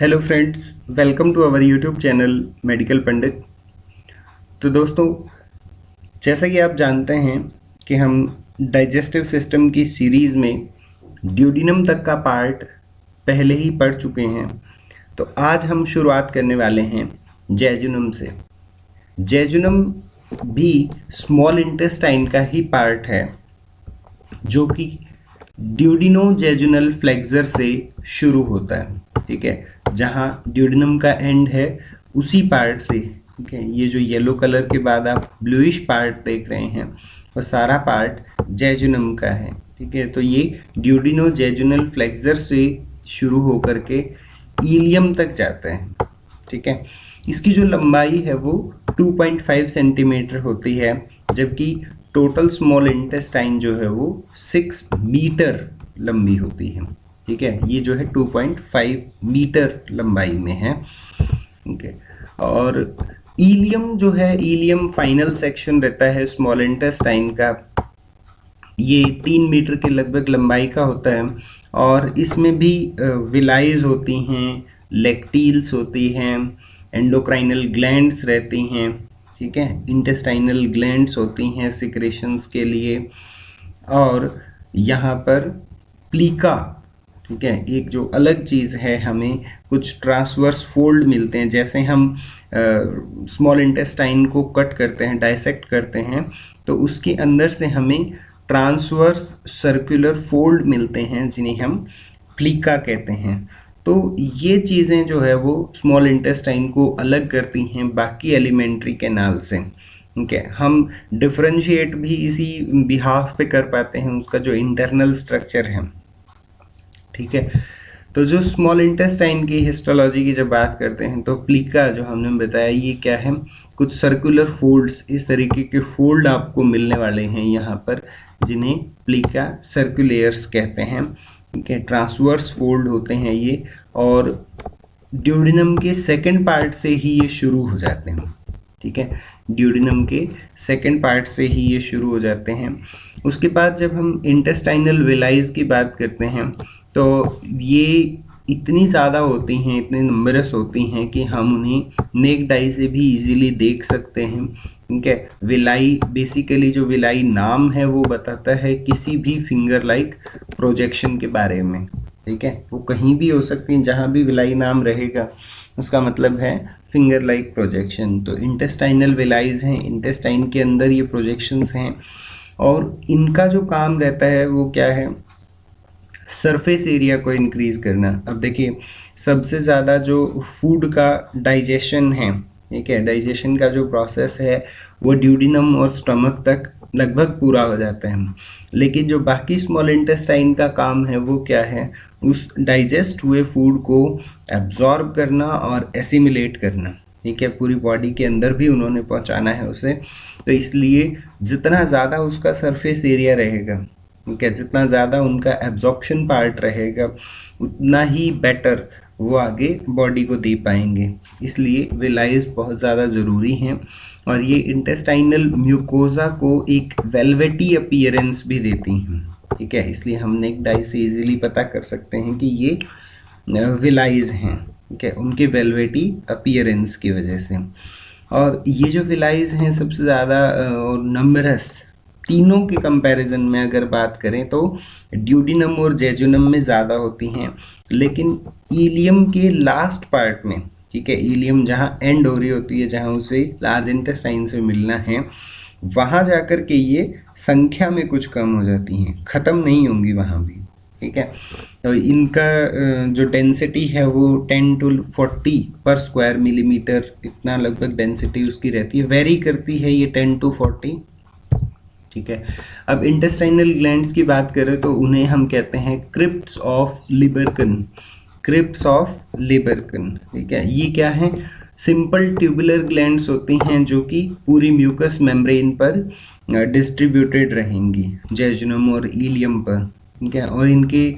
Hello friends, welcome to our YouTube channel medical Pandit. तो दोस्तों, जैसा कि आप जानते हैं कि हम डाइजेस्टिव सिस्टम की सीरीज़ में ड्यूडिनम तक का पार्ट पहले ही पढ़ चुके हैं। तो आज हम शुरुआत करने वाले हैं जेजुनम से। जेजुनम भी स्मॉल इंटेस्टाइन का ही पार्ट है, जो कि ड्यूडिनोजेजुनल फ्लेक्सर से शुरू होता है। ठीक है, जहाँ ड्यूडिनम का एंड है उसी पार्ट से। ठीक है, ये जो येलो कलर के बाद आप ब्लूइश पार्ट देख रहे हैं वो सारा पार्ट जेजुनम का है। ठीक है, तो ये ड्यूडिनोजेजुनल फ्लेक्सर से शुरू होकर के इलियम तक जाता है। ठीक है, इसकी जो लंबाई है वो 2.5 सेंटीमीटर होती है, जबकि टोटल स्मॉल इंटेस्टाइन जो है वो 6 मीटर लंबी होती है। ठीक है, ये जो है 2.5 मीटर लंबाई में है। ठीक है, और इलियम जो है, इलियम फाइनल सेक्शन रहता है स्मॉल इंटेस्टाइन का। ये 3 मीटर के लगभग लंबाई का होता है और इसमें भी विलाइज होती हैं, लेक्टील्स होती हैं, एंडोक्राइनल ग्लैंड्स रहती हैं। ठीक है, इंटेस्टाइनल ग्लैंड्स होती हैं सिक्रेशंस के लिए, और यहाँ पर प्लीका। ठीक है, एक जो अलग चीज़ है, हमें कुछ ट्रांसवर्स फोल्ड मिलते हैं। जैसे हम स्मॉल इंटेस्टाइन को कट करते हैं, डाइसेक्ट करते हैं, तो उसके अंदर से हमें ट्रांसवर्स सर्कुलर फोल्ड मिलते हैं, जिन्हें हम प्लीका कहते हैं। तो ये चीज़ें जो है वो स्मॉल इंटेस्टाइन को अलग करती हैं बाकी एलिमेंट्री कैनाल से। ठीक है, हम डिफरेंशिएट भी इसी बिहाफ पे कर पाते हैं उसका जो इंटरनल स्ट्रक्चर है। ठीक है, तो जो स्मॉल इंटेस्टाइन की हिस्टोलॉजी की जब बात करते हैं तो प्लीका जो हमने बताया ये क्या है, कुछ सर्कुलर फोल्ड्स, इस तरीके के फोल्ड आपको मिलने वाले हैं यहाँ पर, जिन्हें प्लीका सर्कुलेयर्स कहते हैं। ठीक है, ट्रांसवर्स फोल्ड होते हैं ये, और ड्यूडिनम के सेकंड पार्ट से ही ये शुरू हो जाते हैं। ठीक है, ड्यूडिनम के सेकंड पार्ट से ही ये शुरू हो जाते हैं। उसके बाद जब हम इंटेस्टाइनल विलाइज की बात करते हैं तो ये इतनी ज़्यादा होती हैं, इतनी नंबरस होती हैं कि हम उन्हें नेक्ड आई से भी इजीली देख सकते हैं। ठीक है, विलाई, बेसिकली जो विलाई नाम है वो बताता है किसी भी फिंगर लाइक प्रोजेक्शन के बारे में। ठीक है, वो कहीं भी हो सकती है, जहाँ भी विलाई नाम रहेगा उसका मतलब है फिंगर लाइक प्रोजेक्शन। तो इंटेस्टाइनल विलाइज हैं, इंटेस्टाइन के अंदर ये प्रोजेक्शंस हैं, और इनका जो काम रहता है वो क्या है, सरफेस एरिया को इंक्रीज करना। अब देखिए, सबसे ज़्यादा जो फूड का डाइजेशन है, ठीक है, डाइजेशन का जो प्रोसेस है वो ड्यूडिनम और स्टमक तक लगभग पूरा हो जाता है। लेकिन जो बाकी स्मॉल इंटेस्टाइन का काम है वो क्या है, उस डाइजेस्ट हुए फूड को एब्जॉर्ब करना और एसिमिलेट करना। ठीक है, पूरी बॉडी के अंदर भी उन्होंने पहुंचाना है उसे। तो इसलिए जितना ज़्यादा उसका सरफेस एरिया रहेगा, ठीक है, जितना ज़्यादा उनका एब्जॉर्प्शन पार्ट रहेगा, उतना ही बेटर वो आगे बॉडी को दे पाएंगे। इसलिए विलाइज बहुत ज़्यादा ज़रूरी हैं, और ये इंटेस्टाइनल म्यूकोजा को एक वेलवेटी अपीयरेंस भी देती हैं। ठीक है, इसलिए हम नेक्ड आई से इजीली पता कर सकते हैं कि ये विलाइज हैं। ठीक है, उनके वेलवेटी अपीयरेंस की वजह से। और ये जो विलाइज हैं सबसे ज़्यादा और नंबरस, तीनों के कंपैरिजन में अगर बात करें तो ड्यूडिनम और जेजुनम में ज़्यादा होती हैं, लेकिन इलियम के लास्ट पार्ट में, ठीक है, इलियम जहाँ एंड हो रही होती है, जहाँ उसे लार्ज इंटेस्टाइन से मिलना है, वहाँ जाकर के ये संख्या में कुछ कम हो जाती हैं, ख़त्म नहीं होंगी वहाँ भी। ठीक है, तो इनका जो डेंसिटी है वो 10 to 40 पर स्क्वायर मिलीमीटर, इतना लगभग डेंसिटी उसकी रहती है, वेरी करती है ये 10 to 40। ठीक है, अब इंटेस्टाइनल ग्लैंड्स की बात करें तो उन्हें हम कहते हैं क्रिप्ट्स ऑफ लिबर्कन, क्रिप्ट्स ऑफ लिबर्कन। ठीक है, ये क्या है, सिंपल ट्यूबुलर ग्लैंड्स होती हैं जो कि पूरी म्यूकस मेम्ब्रेन पर डिस्ट्रीब्यूटेड रहेंगी, जेजुनम और इलियम पर। ठीक है, और इनके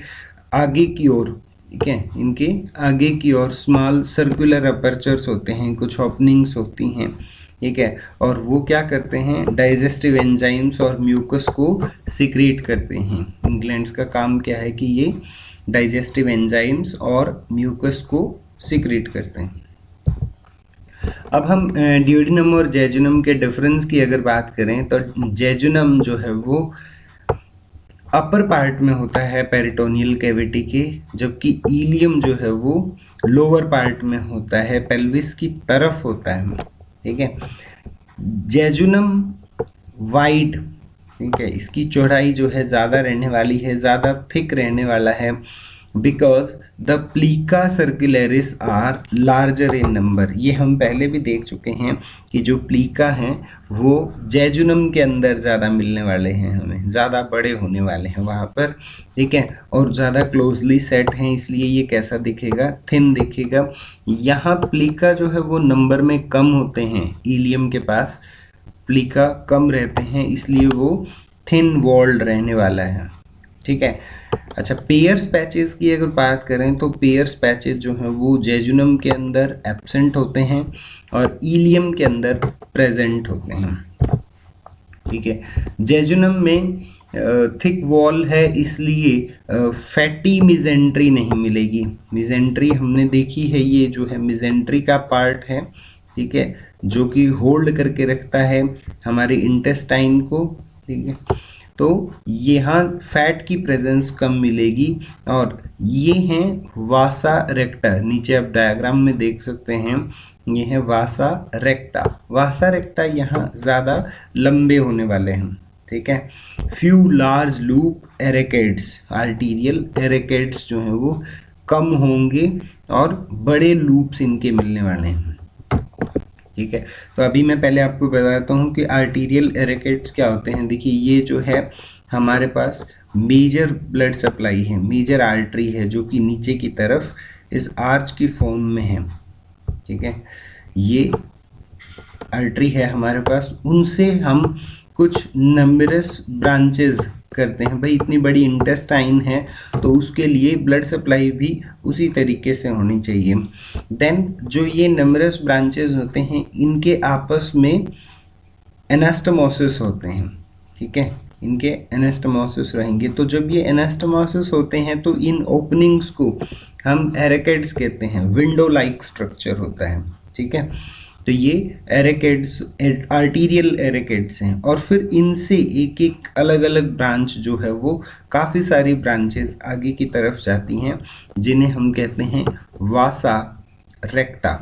आगे की ओर, ठीक है, इनके आगे की ओर स्मॉल सर्कुलर अपर्चर्स होते हैं, कुछ ओपनिंग्स होती हैं। ठीक है, और वो क्या करते हैं, डाइजेस्टिव एंजाइम्स और म्यूकस को सिक्रीट करते हैं। ग्लैंड्स का काम क्या है कि ये डाइजेस्टिव एंजाइम्स और म्यूकस को सिक्रीट करते हैं। अब हम ड्यूडेनम और जेजुनम के डिफरेंस की अगर बात करें तो जेजुनम जो है वो अपर पार्ट में होता है पेरिटोनियल कैविटी के, जबकि इलियम जो है वो लोअर पार्ट में होता है, पेल्विस की तरफ होता है। ठीक है, जेजुनम वाइड, ठीक है, इसकी चौड़ाई जो है ज़्यादा रहने वाली है, ज़्यादा थिक रहने वाला है, because the plicae circulares are larger in number. ये हम पहले भी देख चुके हैं कि जो प्लीका हैं वो जेजुनम के अंदर ज़्यादा मिलने वाले हैं, हमें ज़्यादा बड़े होने वाले हैं वहाँ पर। ठीक है, और ज़्यादा क्लोजली सेट हैं, इसलिए ये कैसा दिखेगा, थिन दिखेगा। यहाँ प्लीका जो है वो नंबर में कम होते हैं, इलियम के पास प्लीका कम रहते हैं, इसलिए वो थिन वॉल्ड रहने वाला है। ठीक है, अच्छा, पेयर्स पैचेस की अगर बात करें तो पेयर्स पैचेस जो हैं वो जेजुनम के अंदर एब्सेंट होते हैं और इलियम के अंदर प्रेजेंट होते हैं। ठीक है, जेजुनम में थिक वॉल है, इसलिए फैटी मिजेंट्री नहीं मिलेगी। मिजेंट्री हमने देखी है, ये जो है मिजेंट्री का पार्ट है, ठीक है, जो कि होल्ड करके रखता है हमारे इंटेस्टाइन को। ठीक है, तो यहाँ फैट की प्रेजेंस कम मिलेगी। और ये हैं वासा रेक्टा, नीचे आप डायग्राम में देख सकते हैं, ये है वासा रेक्टा। वासा रेक्टा यहाँ ज़्यादा लंबे होने वाले हैं। ठीक है, फ्यू लार्ज लूप एरेकेड्स, आर्टीरियल एरेकेड्स जो हैं वो कम होंगे और बड़े लूप्स इनके मिलने वाले हैं। ठीक है, तो अभी मैं पहले आपको बताता हूँ कि आर्टीरियल एरेकेड्स क्या होते हैं। देखिए, ये जो है हमारे पास मेजर ब्लड सप्लाई है, मेजर आर्टरी है जो कि नीचे की तरफ इस आर्च की फॉर्म में है। ठीक है, ये आर्टरी है हमारे पास, उनसे हम कुछ नंबरस ब्रांचेस करते हैं। भाई इतनी बड़ी इंटेस्टाइन है तो उसके लिए ब्लड सप्लाई भी उसी तरीके से होनी चाहिए। देन जो ये नंबरस ब्रांचेस होते हैं इनके आपस में एनास्टोमोसिस होते हैं। ठीक है, इनके एनास्टोमोसिस रहेंगे। तो जब ये एनास्टोमोसिस होते हैं तो इन ओपनिंग्स को हम एरेकेड्स कहते हैं, विंडो लाइक स्ट्रक्चर होता है। ठीक है, तो ये एरेकेड्स आर्टीरियल एरेकेड्स हैं और फिर इनसे एक एक अलग अलग ब्रांच जो है वो काफ़ी सारी ब्रांचेस आगे की तरफ जाती हैं, जिन्हें हम कहते हैं वासा रेक्टा।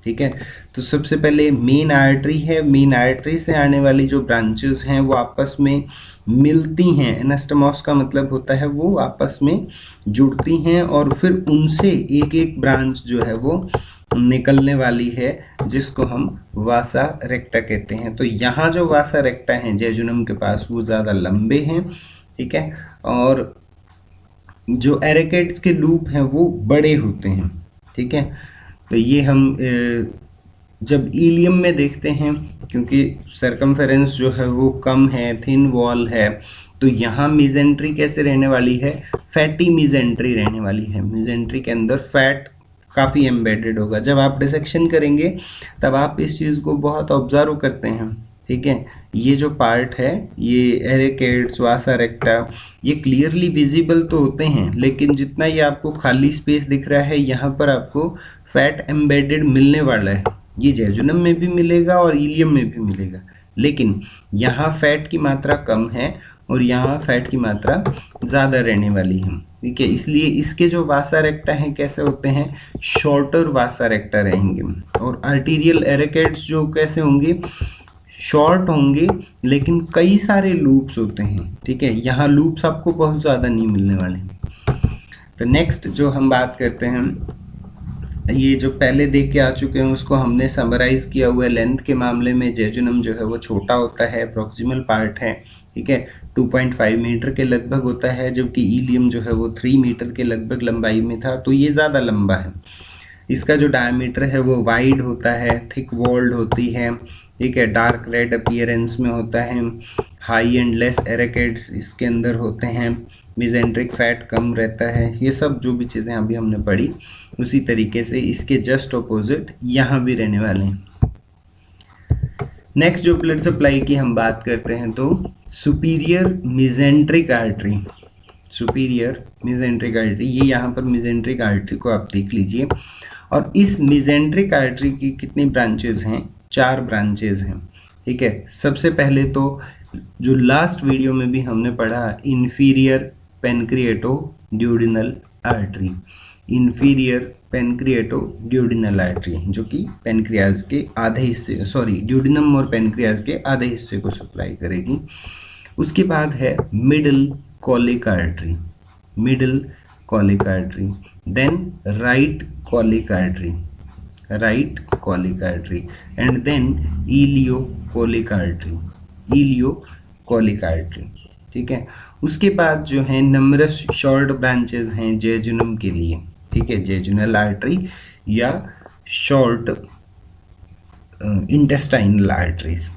ठीक है, तो सबसे पहले मेन आर्टरी है, मेन आर्टरी से आने वाली जो ब्रांचेस हैं वो आपस में मिलती हैं। एनास्टोमोस का मतलब होता है वो आपस में जुड़ती हैं और फिर उनसे एक एक ब्रांच जो है वो निकलने वाली है, जिसको हम वासा रेक्टा कहते हैं। तो यहाँ जो वासा रेक्टा हैं जेजुनम के पास वो ज़्यादा लंबे हैं। ठीक है, और जो एरेकेड्स के लूप हैं वो बड़े होते हैं। ठीक है, तो ये हम जब इलियम में देखते हैं, क्योंकि सरकमफेरेंस जो है वो कम है, थिन वॉल है, तो यहाँ मिजेंट्री कैसे रहने वाली है, फैटी मिजेंट्री रहने वाली है। मिजेंट्री के अंदर फैट काफ़ी एम्बेडेड होगा। जब आप डिसेक्शन करेंगे तब आप इस चीज़ को बहुत ऑब्जर्व करते हैं। ठीक है, ये जो पार्ट है, ये एरेकेड्स, वासा रेक्टा, ये क्लियरली विजिबल तो होते हैं, लेकिन जितना ये आपको खाली स्पेस दिख रहा है यहाँ पर आपको फैट एम्बेडेड मिलने वाला है। ये जेजुनम में भी मिलेगा और इलियम में भी मिलेगा, लेकिन यहाँ फैट की मात्रा कम है और यहाँ फैट की मात्रा ज़्यादा रहने वाली है। ठीक है, इसलिए इसके जो वासा रेक्टा हैं कैसे होते हैं, शॉर्टर वासा रेक्टा रहेंगे। और आर्टीरियल एरेकेड्स जो कैसे होंगे, शॉर्ट होंगे लेकिन कई सारे लूप्स होते हैं। ठीक है, यहाँ लूप्स आपको बहुत ज़्यादा नहीं मिलने वाले। तो नेक्स्ट जो हम बात करते हैं, ये जो पहले देख के आ चुके हैं उसको हमने समराइज किया हुआ है। लेंथ के मामले में जेजुनम जो है वो छोटा होता है, प्रोक्सिमल पार्ट है। ठीक है, 2.5 मीटर के लगभग होता है, जबकि इलियम जो है वो 3 मीटर के लगभग लंबाई में था, तो ये ज़्यादा लंबा है। इसका जो डायमीटर है वो वाइड होता है, थिक वॉल्ड होती है। ठीक है, डार्क रेड अपीयरेंस में होता है, हाई एंड लेस एरेकेड्स इसके अंदर होते हैं, मिजेंट्रिक फैट कम रहता है। ये सब जो भी चीज़ें अभी हमने पढ़ी उसी तरीके से इसके जस्ट ऑपोजिट यहाँ भी रहने वाले हैं। नेक्स्ट जो ब्लड सप्लाई की हम बात करते हैं तो superior mesenteric artery, superior mesenteric artery, ये यहाँ पर मिजेंट्रिक आर्टरी को आप देख लीजिए। और इस मेसेंट्रिक आर्टरी की कितनी ब्रांचेज हैं? 4 ब्रांचेज हैं, ठीक है। सबसे पहले तो जो लास्ट वीडियो में भी हमने पढ़ा, inferior pancreatico duodenal artery, inferior pancreatico duodenal artery, जो कि पेनक्रियाज के आधे हिस्से, सॉरी ड्यूडिनम और पेनक्रियाज के आधे हिस्से को सप्लाई करेगी। उसके बाद है middle colic artery, middle colic artery, then right colic artery, right colic artery, and then ileocolic artery, ileocolic artery, ठीक है। उसके बाद जो है नंबरस शॉर्ट ब्रांचेस हैं जेजुनम के लिए, ठीक है, जेजुनल आर्टरी या शॉर्ट इंटेस्टाइनल आर्टरीज,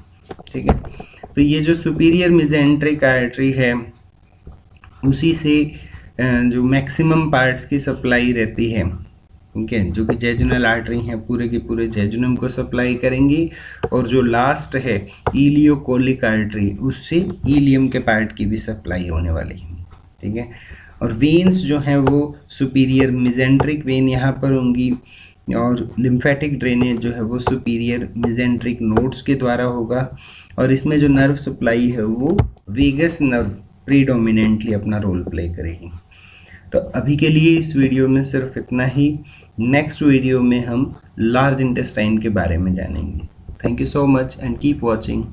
ठीक है। तो ये जो सुपीरियर मेसेंट्रिक आर्टरी है उसी से जो मैक्सिमम पार्ट्स की सप्लाई रहती है, ठीक है, जो कि जेजुनल आर्टरी हैं पूरे के पूरे जेजुनम को सप्लाई करेंगी। और जो लास्ट है इलियोकोलिक आर्टरी, उससे इलियम के पार्ट की भी सप्लाई होने वाली है, ठीक है। और वेन्स जो हैं वो सुपीरियर मेसेंट्रिक वेन यहाँ पर होंगी, और लिम्फेटिक ड्रेनेज जो है वो सुपीरियर मेसेंट्रिक नोड्स के द्वारा होगा। और इसमें जो नर्व सप्लाई है वो वेगस नर्व प्रीडोमिनेंटली अपना रोल प्ले करेगी। तो अभी के लिए इस वीडियो में सिर्फ इतना ही। नेक्स्ट वीडियो में हम लार्ज इंटेस्टाइन के बारे में जानेंगे। Thank you so much and keep watching.